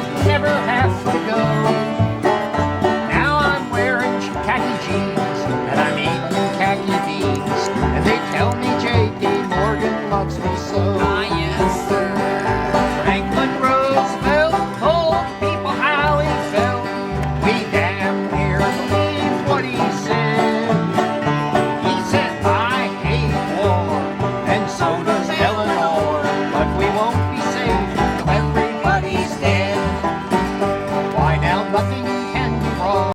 that never have to go. Now I'm wearing khaki jeans and I'm eating khaki beans, and they tell me J.P. Morgan loves me so. Ah, yes, sir. Franklin Roosevelt told people how he felt. We damn near believe what he said. He said, I hate war, and so does Eleanor, but we won't be safe till everybody's dead. Why now nothing can be wrong.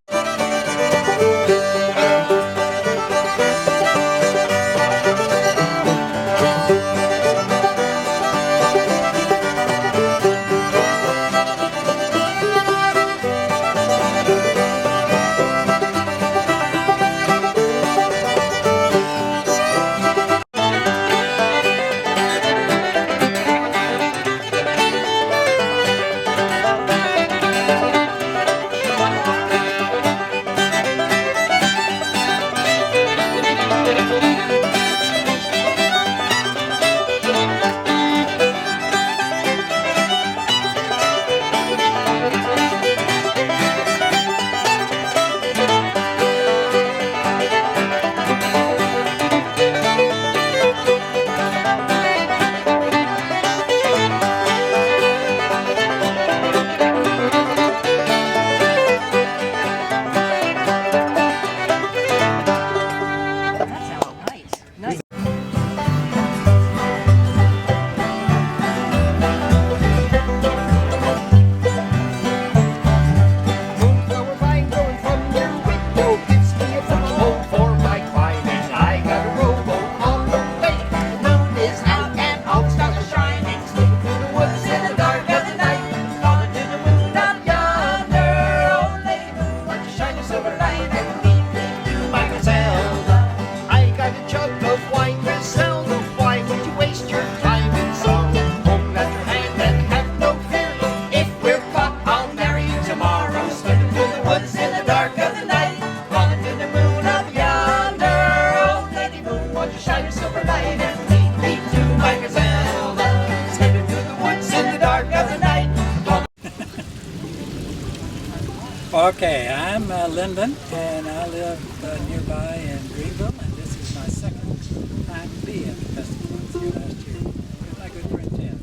Okay, I'm Lyndon, and I live nearby in Greenville, and this is my second time to be at the festival. I was here last year with my good friend Ted.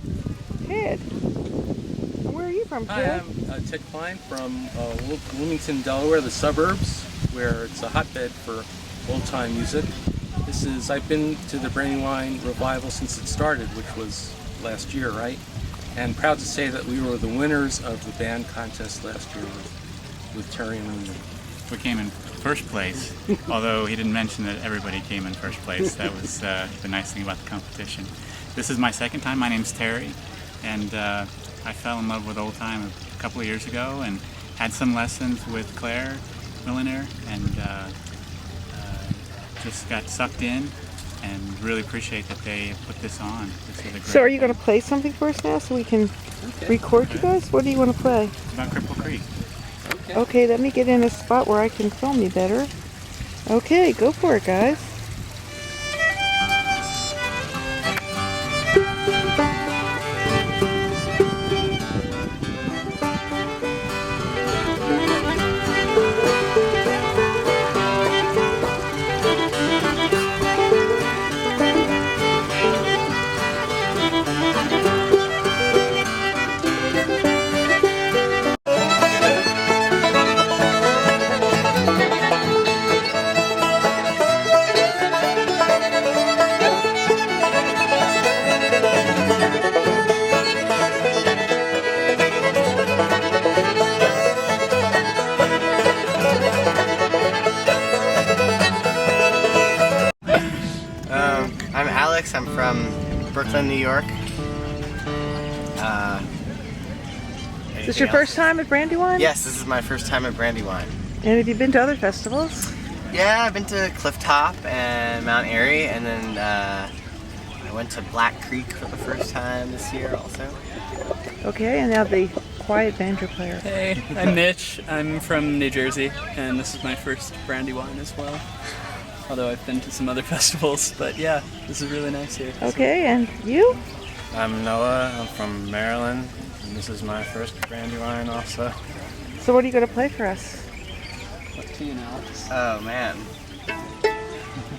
Ted, where are you from, Hi, Ted? I'm Ted Klein from Wilmington, Delaware, the suburbs, where it's a hotbed for old-time music. I've been to the Brandywine Revival since it started, which was last year, right? And proud to say that we were the winners of the band contest last year with Terry and Luna. We came in first place, although he didn't mention that everybody came in first place. That was the nice thing about the competition. This is my second time. My name's Terry, and I fell in love with old time a couple of years ago and had some lessons with Clare, Milliner, and just got sucked in and really appreciate that they put this on. This is a great So are you going to play something for us now so we can record you guys? What do you want to play? It's about Cripple Creek. Okay, let me get in a spot where I can film you better. Okay, go for it, guys. I'm from Brooklyn, New York. Is this your first time at Brandywine? Yes, this is my first time at Brandywine. And have you been to other festivals? Yeah, I've been to Clifftop and Mount Airy, and then I went to Black Creek for the first time this year also. Okay, and now the quiet banjo player. Hey, I'm Mitch. I'm from New Jersey, and this is my first Brandywine as well. Although I've been to some other festivals, but yeah, this is really nice here. Okay, and you? I'm Noah. I'm from Maryland, and this is my first Brandywine also. So what are you going to play for us? What's to you, Alex? Oh man.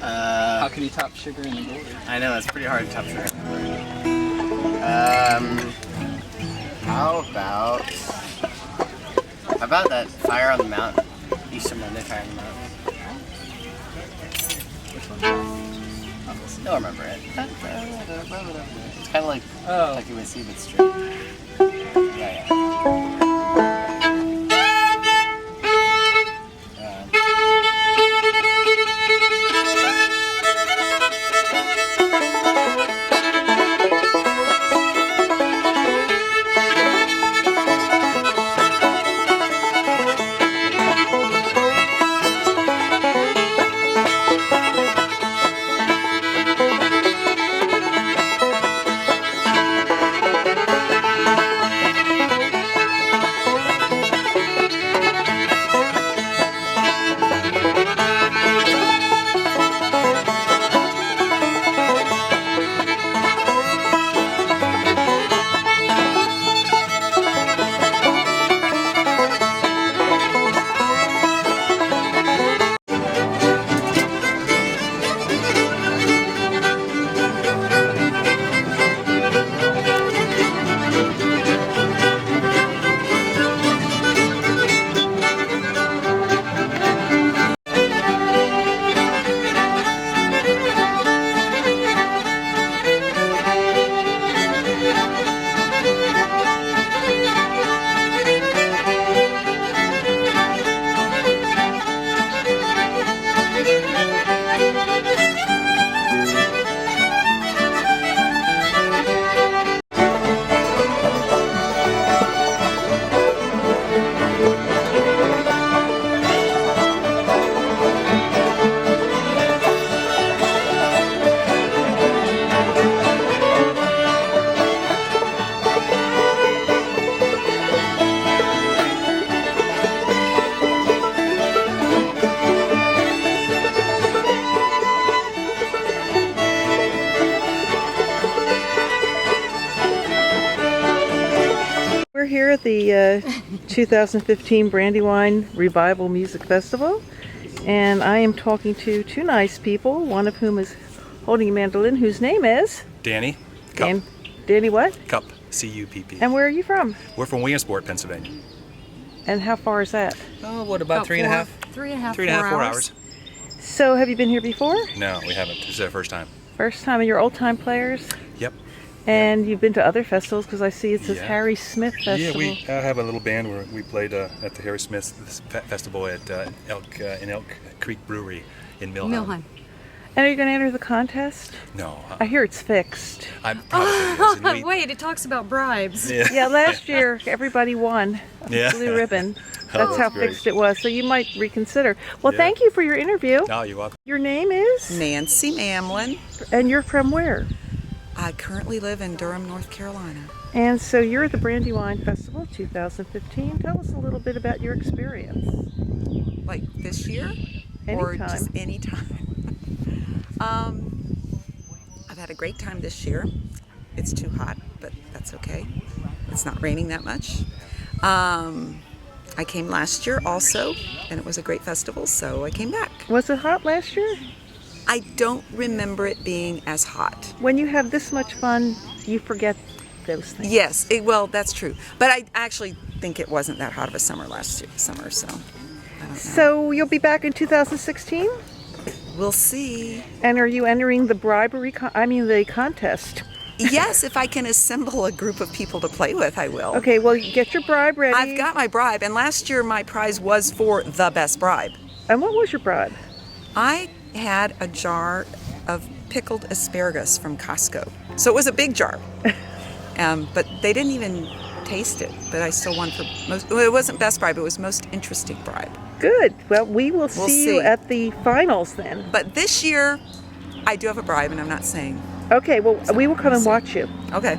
How can you top Sugar in the Gourd? I know it's pretty hard to top sugar. How about that Fire on the Mountain? Easter Monday Fire on the Mountain. Which one? You'll remember it. It's kind of like like you would see, but straight. Yeah. We're here at the 2015 Brandywine Revival Music Festival, and I am talking to two nice people, one of whom is holding a mandolin, whose name is? Danny. Cup. Danny what? Cup. C-U-P-P. And where are you from? We're from Williamsport, Pennsylvania. And how far is that? Oh, what, about 3.5? 4 hours. So have you been here before? No, we haven't. This is our first time. First time, and you're old-time players? Yep. And you've been to other festivals, because I see it says Yeah. Harry Smith Festival. Yeah, we have a little band where we played at the Harry Smith Festival at in Elk Creek Brewery in Milliner. And are you going to enter the contest? No. I hear it's fixed. I'm probably is. Wait, it talks about bribes. Yeah, last year everybody won Yeah. blue ribbon. Oh, That's how great. fixed it was. So you might reconsider. Well, Yeah. thank you for your interview. No, you're welcome. Your name is? Nancy Mamlin. And you're from where? I currently live in Durham, North Carolina. And so you're at the Brandywine Festival 2015. Tell us a little bit about your experience. Like this year? Or Anytime. just any time? I've had a great time this year. It's too hot, but that's okay. It's not raining that much. I came last year also, and it was a great festival, so I came back. Was it hot last year? I don't remember it being as hot. When you have this much fun, you forget those things. Yes, well, that's true. But I actually think it wasn't that hot of a summer last summer, so I don't know. So you'll be back in 2016? We'll see. And are you entering the bribery, the contest? Yes, if I can assemble a group of people to play with, I will. Okay, well, get your bribe ready. I've got my bribe, and last year my prize was for the best bribe. And what was your bribe? I had a jar of pickled asparagus from Costco. So it was a big jar. But they didn't even taste it, but I still won for most. Well, it wasn't best bribe, it was most interesting bribe. Good. Well, we'll see you at the finals then. But this year, I do have a bribe, and I'm not saying. Okay, well, we will come and watch you. Okay.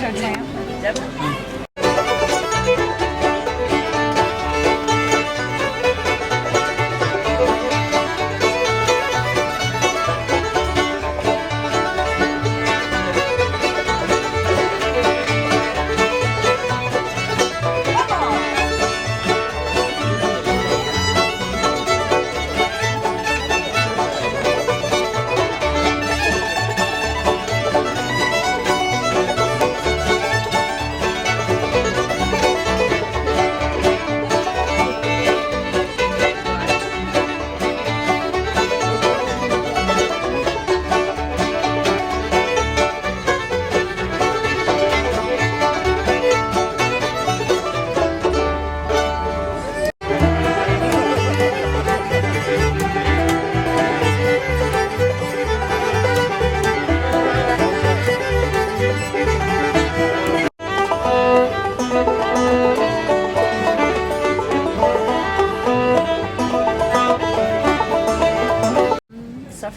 Coach Sam. Deborah.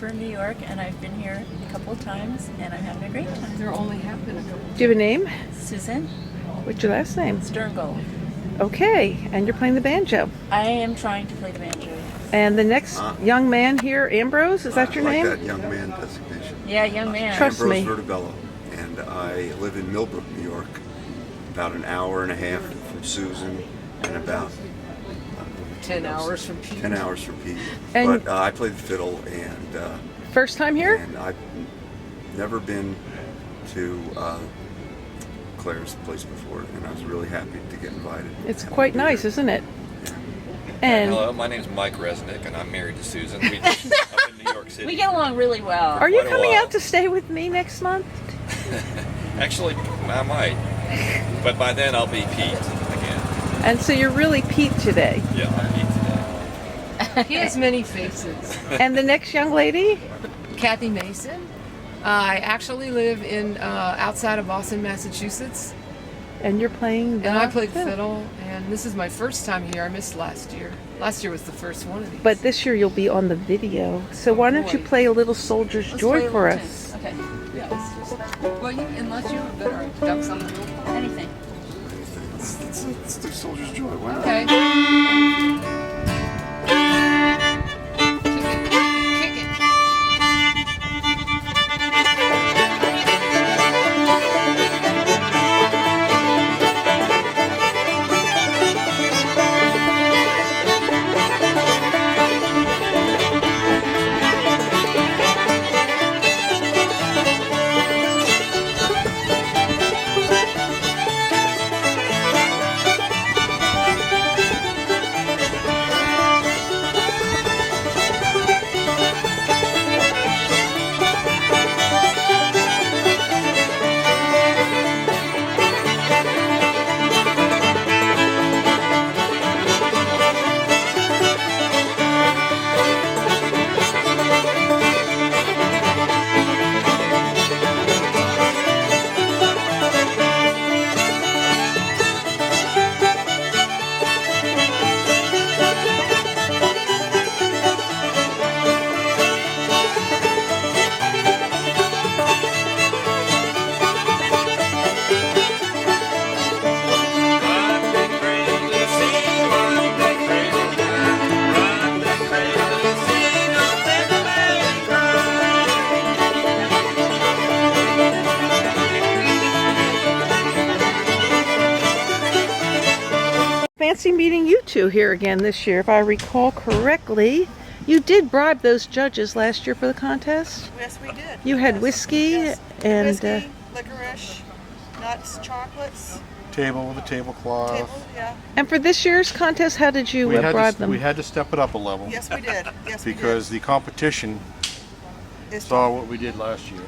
From New York, and I've been here a couple of times, and I'm having a great time. There only have been a couple. Do you have a name? Susan. What's your last name? Sterngold. Okay, and you're playing the banjo. I am trying to play the banjo. And the next young man here, Ambrose, is that your name? That young man designation. Yeah, young man. Trust Ambrose me. Vertibello, and I live in Millbrook, New York, about an hour and a half from Susan, and about 10 hours from Pete. 10 hours from Pete. And but I play the fiddle, and first time here? And I've never been to Clare's place before, and I was really happy to get invited. It's quite nice, isn't it? Yeah. And hello, my name's Mike Resnick, and I'm married to Susan. We just up in New York City. We get along really well. are you Quite a coming while. out to stay with me next month? Actually, I might, but by then I'll be Pete again. And so you're really Pete today. Yeah, I'm Pete today. He has many faces. And the next young lady? Kathy Mason. I actually live in outside of Boston, Massachusetts. And you're playing the And I played fiddle, and this is my first time here. I missed last year. Last year was the first one of these. But this year you'll be on the video. So why don't you play a little Soldier's Let's Joy play a for little us? tune. Okay. Yeah, let's just. Well, unless you have better ducks on the roof. Anything. Let's do Soldier's Joy. Why not? Okay. Fancy meeting you two here again this year. If I recall correctly, you did bribe those judges last year for the contest? Yes, we did. You had whiskey Yes. and Whiskey, licorice, nuts, chocolates, Table with a tablecloth. table, yeah. and for this year's contest, how did you bribe them? We had to step it up a level. Yes, we did. Yes, we Because the competition It's saw what we did last year.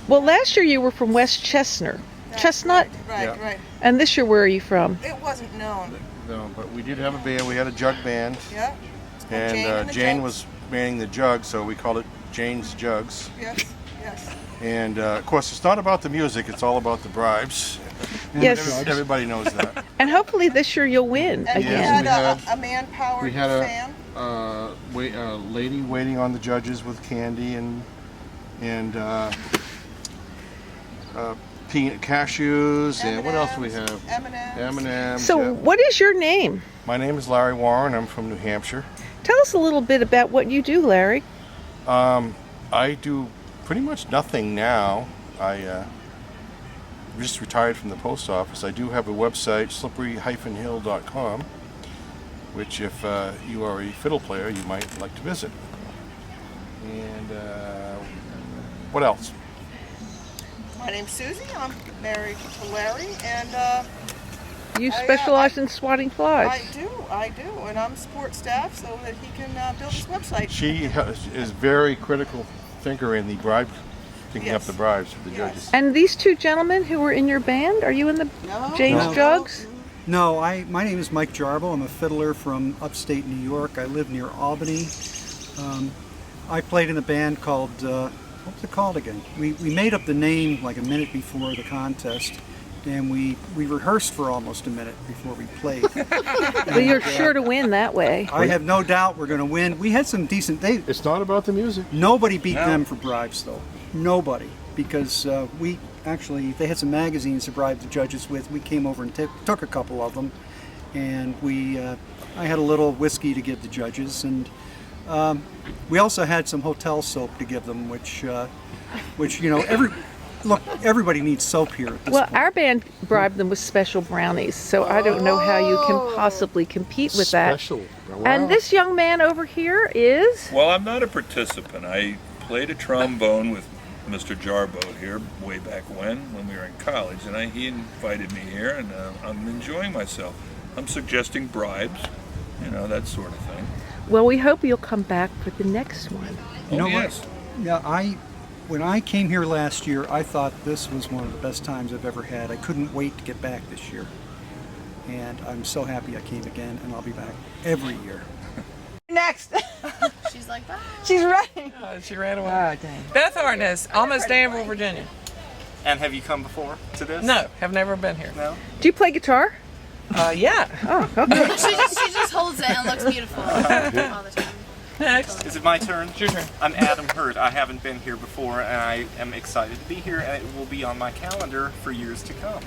Well, last year you were from West Chestnut. Chestnut? Right, Yeah. right. And this year, where are you from? It wasn't known. No, but we did have a band. We had a jug band. Yeah. And Jane and the Jane Jugs. was manning the jug, so we called it Jane's Jugs. Yes, yes. And of course, it's not about the music, it's all about the bribes. And Yes. Everybody knows that. And hopefully this year you'll win And again. we had a man-powered We had fan. a lady waiting on the judges with candy and peanut cashews, and what else do we have? M&M's. So, yeah. what is your name? My name is Larry Warren. I'm from New Hampshire. Tell us a little bit about what you do, Larry. I do pretty much nothing now. I just retired from the post office. I do have a website, slippery-hill.com, which if you are a fiddle player, you might like to visit. And what else? My name's Susie. I'm married to Larry, and You specialize in swatting flies. I do, and I'm support staff so that he can build his website. She is very critical thinker in the bribe, picking up the bribes for the judges. And these two gentlemen who were in your band, are you in the James Jugs? No, my name is Mike Jarbo. I'm a fiddler from upstate New York. I live near Albany. I played in a band called, what was it called again? We made up the name like a minute before the contest, and we rehearsed for almost a minute before we played. Well, you're sure to win that way. I have no doubt we're going to win. We had some decent... It's not about the music. Nobody beat them for bribes, though. Nobody. Because they had some magazines to bribe the judges with. We came over and took a couple of them, and I had a little whiskey to give the judges, and we also had some hotel soap to give them, which everybody needs soap here at this point. Our band bribed them with special brownies, so I don't know how you can possibly compete with that. Special. Wow. And this young man over here is? Well, I'm not a participant. I played a trombone with Mr. Jarbo here way back when we were in college, and he invited me here, and I'm enjoying myself. I'm suggesting bribes, that sort of thing. Well, we hope you'll come back for the next one. You know yes. what? Yeah, when I came here last year, I thought this was one of the best times I've ever had. I couldn't wait to get back this year. And I'm so happy I came again, and I'll be back every year. Next. She's like, bye. She's running. She ran away. Oh, dang. Beth Hartness, almost Danville, Virginia. And have you come before to this? No, have never been here. No. Do you play guitar? Yeah. Oh, okay. she just holds it and looks beautiful all the time. Next. Is it my turn? It's your turn. I'm Adam Hurt. I haven't been here before, and I am excited to be here, and it will be on my calendar for years to come.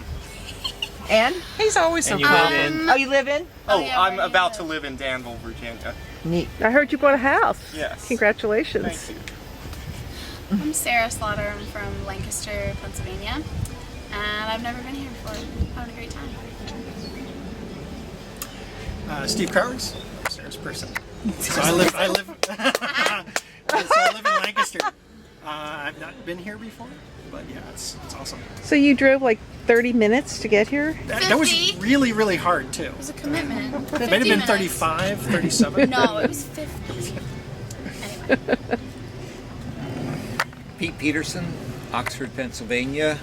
And? He's always so And you live in? Oh, you live in? Oh, yeah, I'm about to live in Danville, Virginia. Neat. I heard you bought a house. Yes. Congratulations. Thank you. I'm Sarah Slaughter. I'm from Lancaster, Pennsylvania, and I've never been here before. I'm having a great time. Steve Crowers, Sarah's person. So I live in Lancaster. I've not been here before, but yeah, it's awesome. So you drove like 30 minutes to get here? That was really, really hard too. It was a commitment. It might have been 35, 37. No, it was 50. Anyway. Pete Peterson, Oxford, Pennsylvania,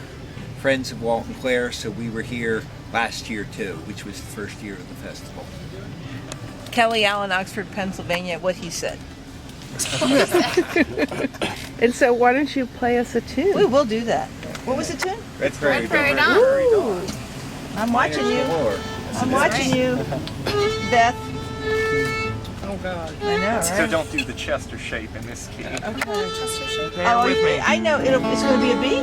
friends of Walt and Clare, so we were here last year too, which was the first year of the festival. Kelly Allen, Oxford, Pennsylvania, what he said. And so why don't you play us a tune? We will do that. What was the tune? Red Prairie Dawn. Ooh. I'm watching you. I'm watching you, Beth. Oh God. I know, right? So don't do the Chester shape in this key. Okay. Chester shape. Oh, I know. It's going to be a B?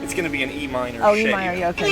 It's going to be an E minor Oh, shape. E minor, yeah, okay.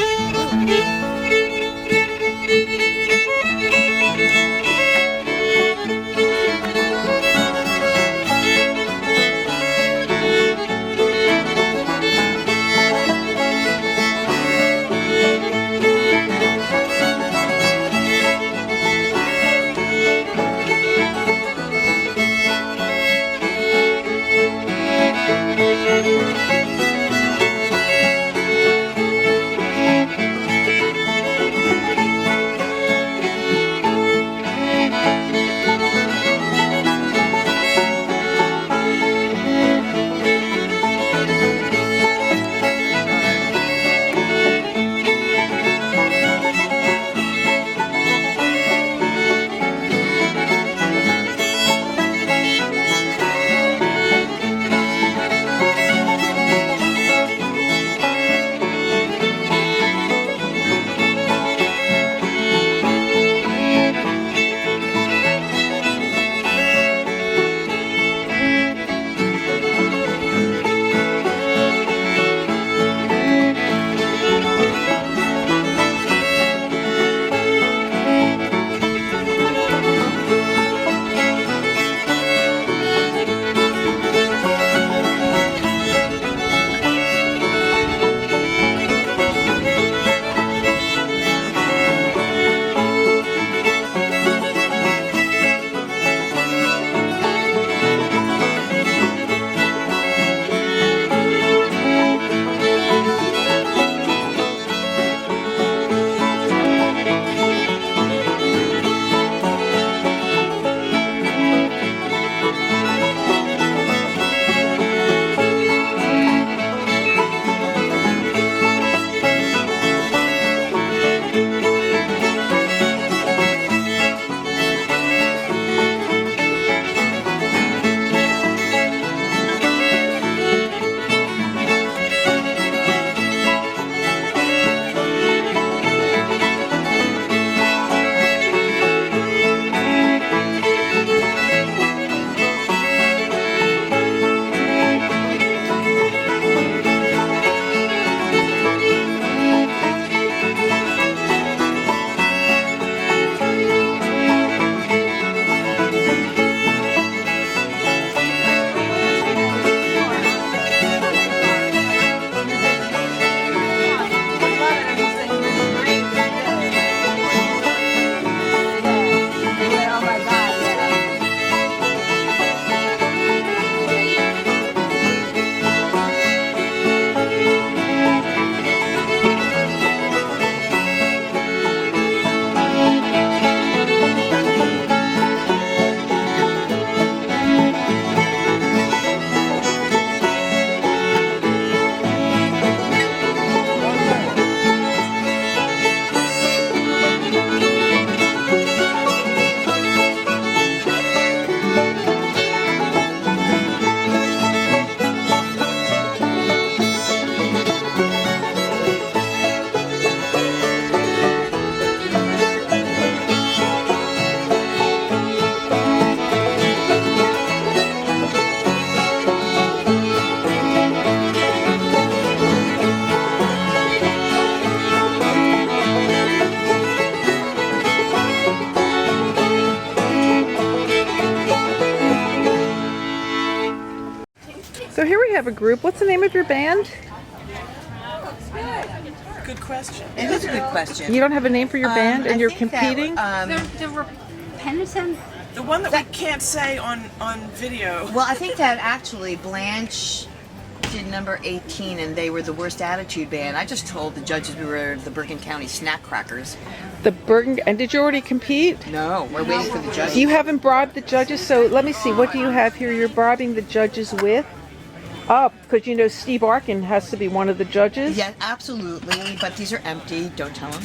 a group. What's the name of your band? Good question. It is a good question. You don't have a name for your band, and I you're think that, competing? the penitent. The one that we can't say on video. Well, I think that actually Blanche did number 18, and they were the worst attitude band. I just told the judges we were the Bergen County Snack Crackers. The Bergen, and did you already compete? No, we're waiting for the judges. You haven't bribed the judges, so let me see. What do you have here? You're bribing the judges with? Oh, because you know Steve Arkin has to be one of the judges. Yeah, absolutely. But these are empty. Don't tell them.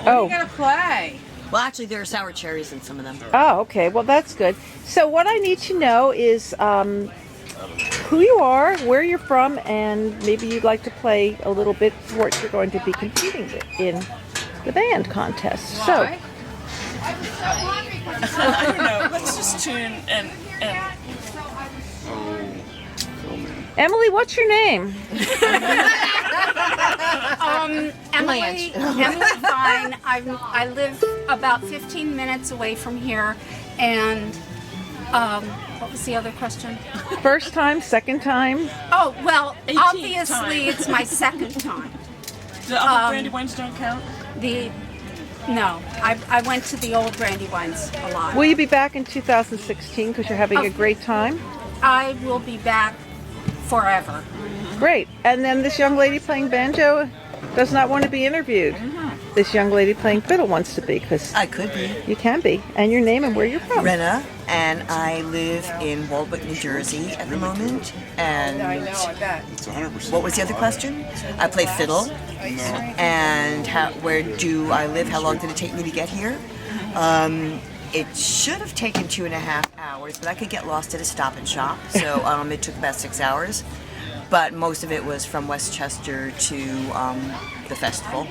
Oh. You gotta play. Well, actually, there are sour cherries in some of them. Oh, okay. Well, that's good. So what I need to know is who you are, where you're from, and maybe you'd like to play a little bit for what you're going to be competing in the band contest. Why? I don't know. Let's just tune and Emily, what's your name? Emily Fine. I live about 15 minutes away from here, and what was the other question? First time, second time? Oh, well, 18th obviously time. it's my second time. The other Brandywines don't count? No, I went to the old Brandywines a lot. Will you be back in 2016 because you're having a great time? I will be back forever. Great. And then this young lady playing banjo does not want to be interviewed. This young lady playing fiddle wants to be, because I could be. You can be. And your name and where you're from? Rena, and I live in Walt, New Jersey at the moment. And I know, I bet. It's 100%. What was the other question? I play fiddle. And where do I live? How long did it take me to get here? It should have taken 2.5 hours, but I could get lost at a Stop and Shop, so it took about 6 hours. But most of it was from Westchester to the festival.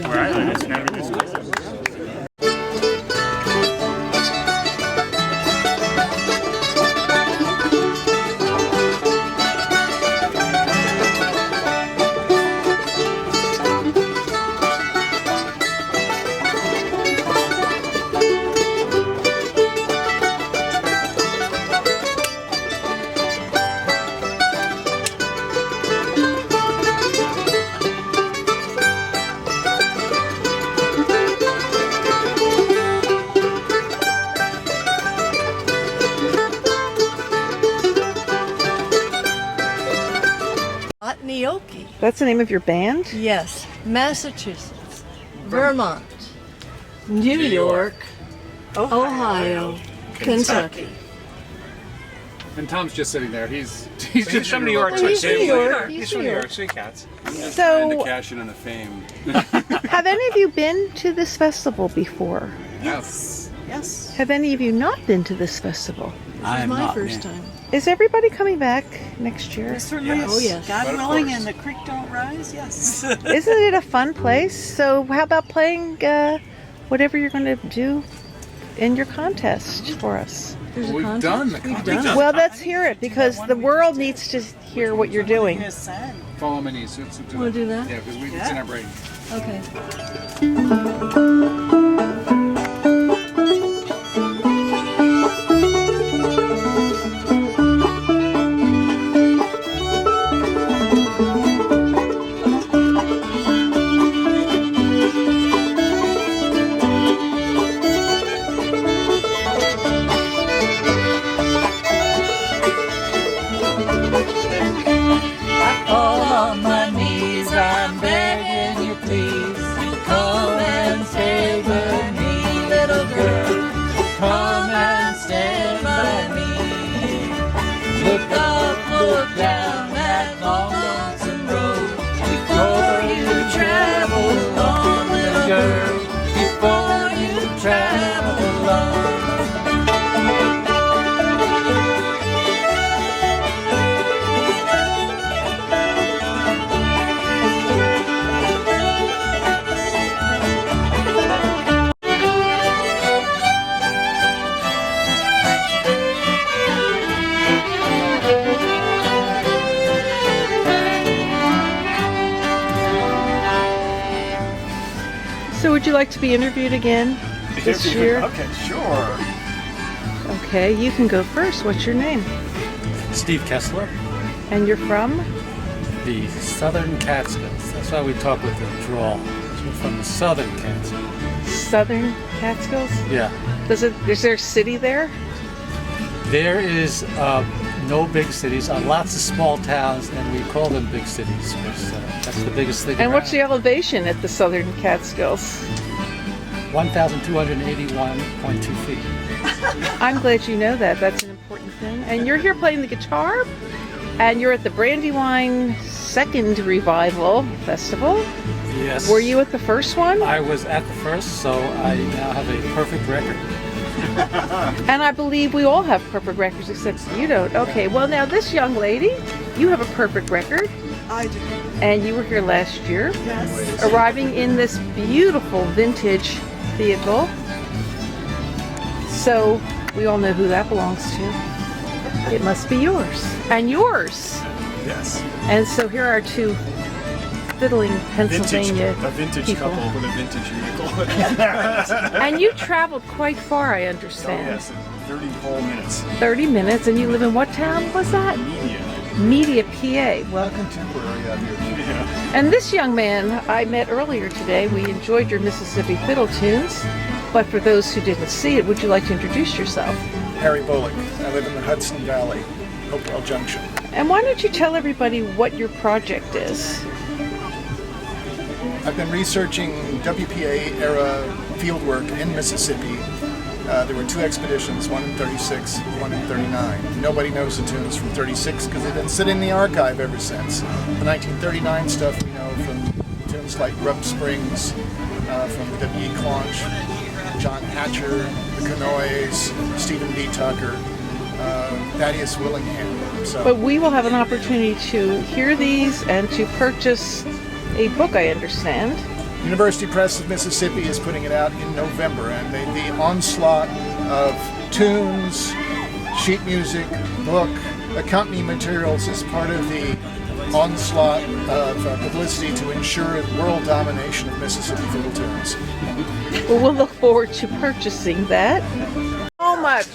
Where I live, it's never this close. That's the name of your band? Yes. Massachusetts, Vermont, New York, Ohio, Kentucky. And Tom's just sitting there. He's just from New York. He's from New York. He's from New York. Sweet cats. So- to cash in on the fame. Have any of you been to this festival before? Yes. Yes. Have any of you not been to this festival? This is my first time. Is everybody coming back next year? Certainly, Yes. Oh, yes. God But of willing, course. and the creek don't rise. Yes. Isn't it a fun place? So how about playing whatever you're going to do in your contest for us? There's a We've contest? done the We've contest. done it. Well, let's hear it, because the world needs to hear what you're doing. Follow my knees. Wanna do that? Yeah, because it's in our brain. Okay. down that long, lonesome road. Before you travel on, little girl, before you travel alone. So would you like to be interviewed again this year? Okay, sure. Okay, you can go first. What's your name? Steve Kessler, And you're from? the Southern Catskills. That's why we talk with the drawl. We're from the Southern Catskills. Southern Catskills? Yeah. Is there a city there? There is no big cities, lots of small towns, and we call them big cities because that's the biggest thing. And what's the elevation at the Southern Catskills? 1,281.2 feet. I'm glad you know that. That's an important thing. And you're here playing the guitar, and you're at the Brandywine Second Revival Festival. Yes. Were you at the first one? I was at the first, so I now have a perfect record. And I believe we all have perfect records, except you don't. Okay, well now this young lady, you have a perfect record. I do. And you were here last year. Yes. Arriving in this beautiful vintage vehicle. So we all know who that belongs to. It must be yours. And yours. Yes. And so here are two fiddling Pennsylvania A vintage people. couple with a vintage vehicle. And you traveled quite far, I Oh, understand. yes, 30 whole minutes. 30 minutes, and you live in what town was that? Media, PA. Well, Contemporary out here. Yeah. and this young man I met earlier today. We enjoyed your Mississippi fiddle tunes, but for those who didn't see it, would you like to introduce yourself? Harry Bullock. I live in the Hudson Valley, Hopewell Junction. And why don't you tell everybody what your project is? I've been researching WPA era fieldwork in Mississippi. There were two expeditions, one in 36, one in 39. Nobody knows the tunes from 36 because they've been sitting in the archive ever since. The 1939 stuff we know from tunes like Rub Springs, from W.E. Claunch, John Hatcher, the Canoes, Stephen D. Tucker, Thaddeus Willingham. So. But we will have an opportunity to hear these and to purchase a book, I understand. University Press of Mississippi is putting it out in November, and the onslaught of tunes, sheet music, book, accompanying materials is part of the onslaught of publicity to ensure world domination of Mississippi fiddle tunes. Well, we'll look forward to purchasing that. So much,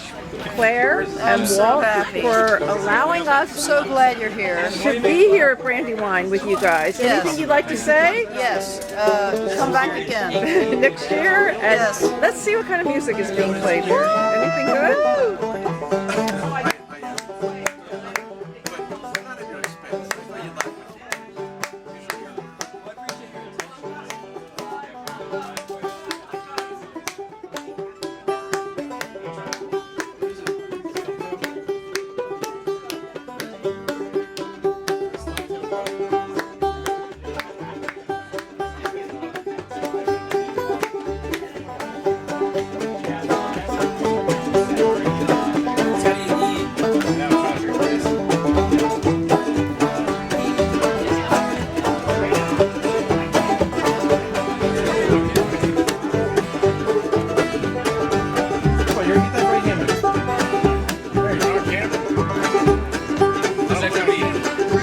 Claire and Walt, for allowing us. So glad you're here. To be here at Brandywine with you guys. Yes. Anything you'd like to say? Yes. Come back again. Next year? And Yes. let's see what kind of music is being played here. Anything good?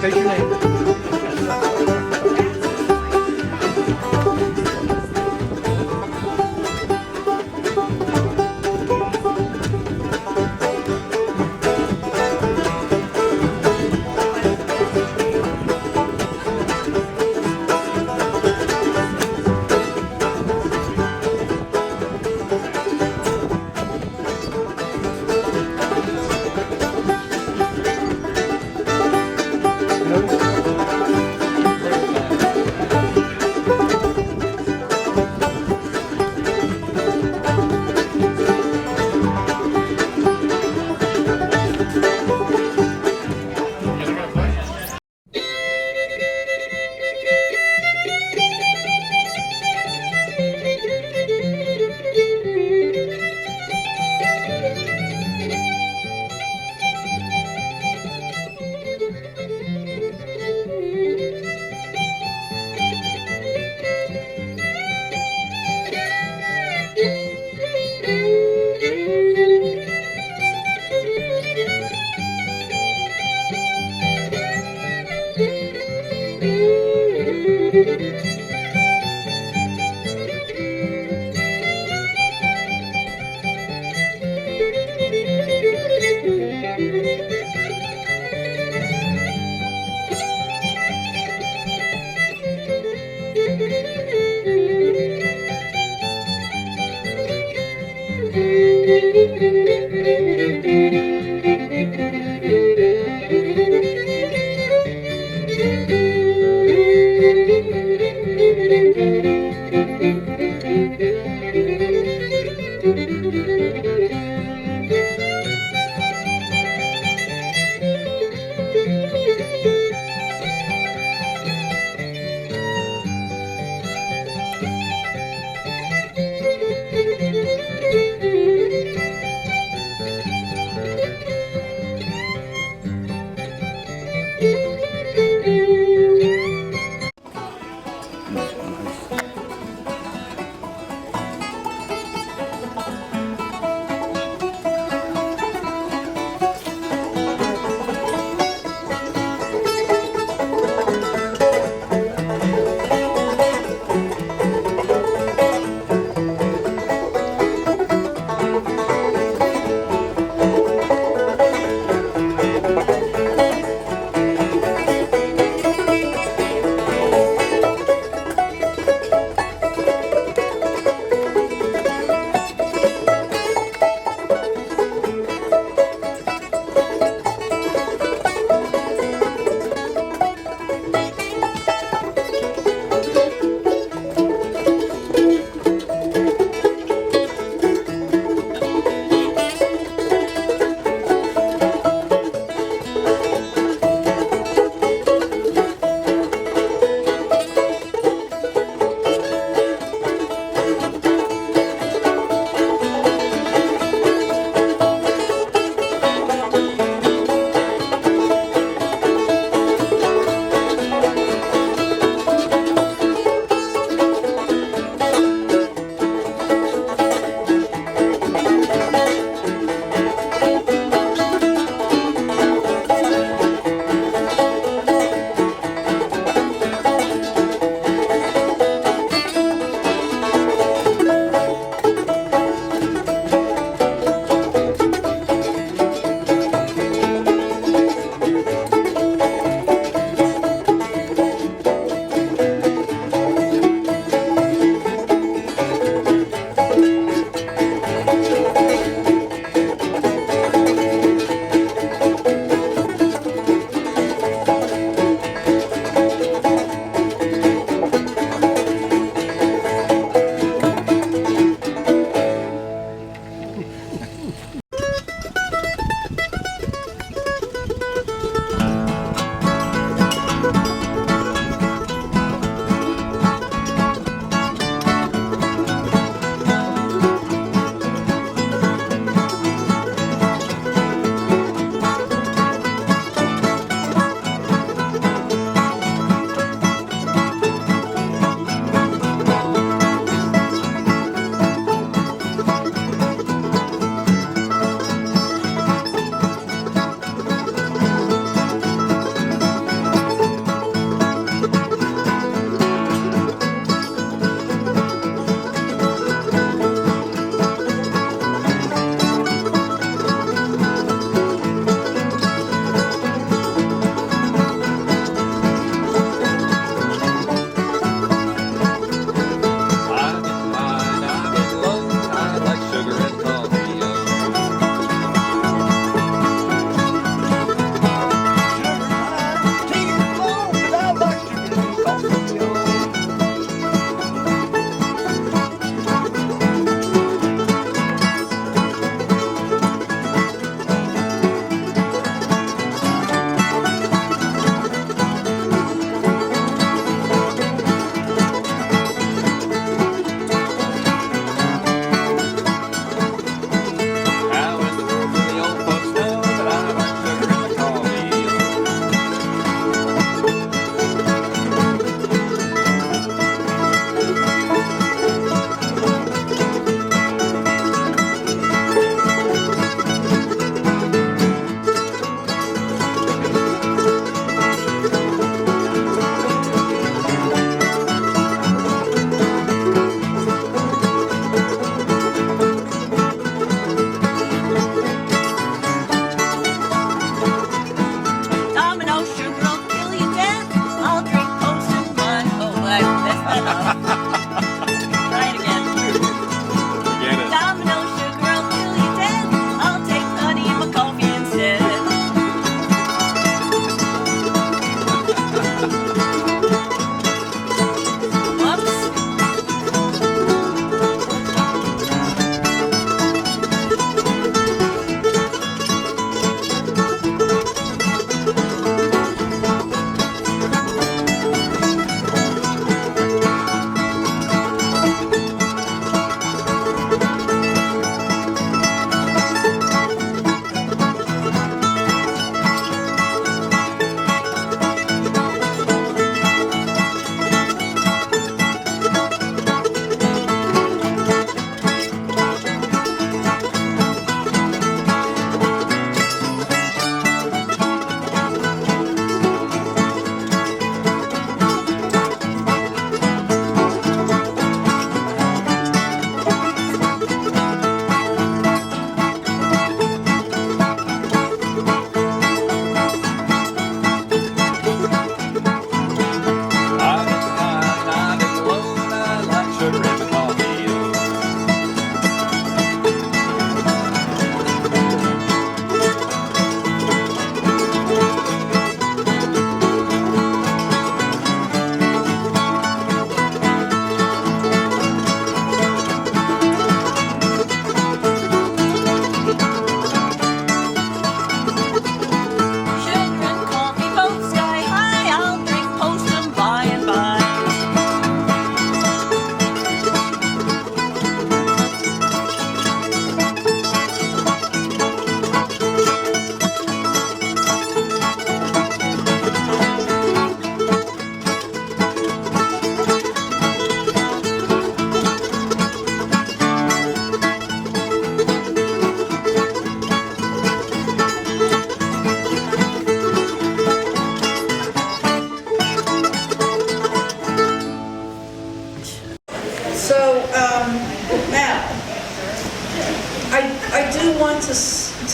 Take your name.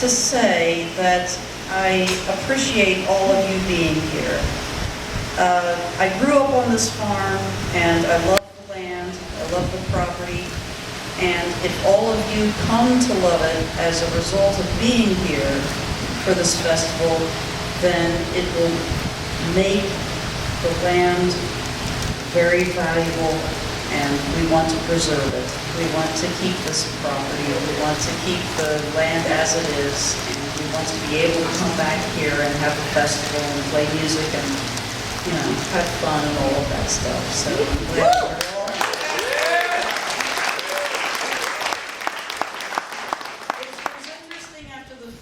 to say that I appreciate all of you being here. I grew up on this farm, and I love the land, I love the property, and if all of you come to love it as a result of being here for this festival, then it will make the land very valuable, and we want to preserve it. We want to keep this property, we want to keep the land as it is, and we want to be able to come back here and have a festival and play music and, you know, have fun and all of that stuff. So I'm glad you're all It was interesting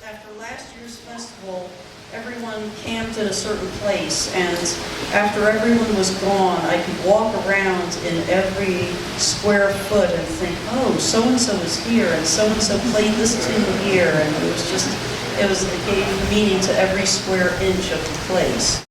after last year's festival, everyone camped in a certain place, and after everyone was gone, I could walk around in every square foot and think, oh, so-and-so is here, and so-and-so played this tune here, and it gave meaning to every square inch of the place.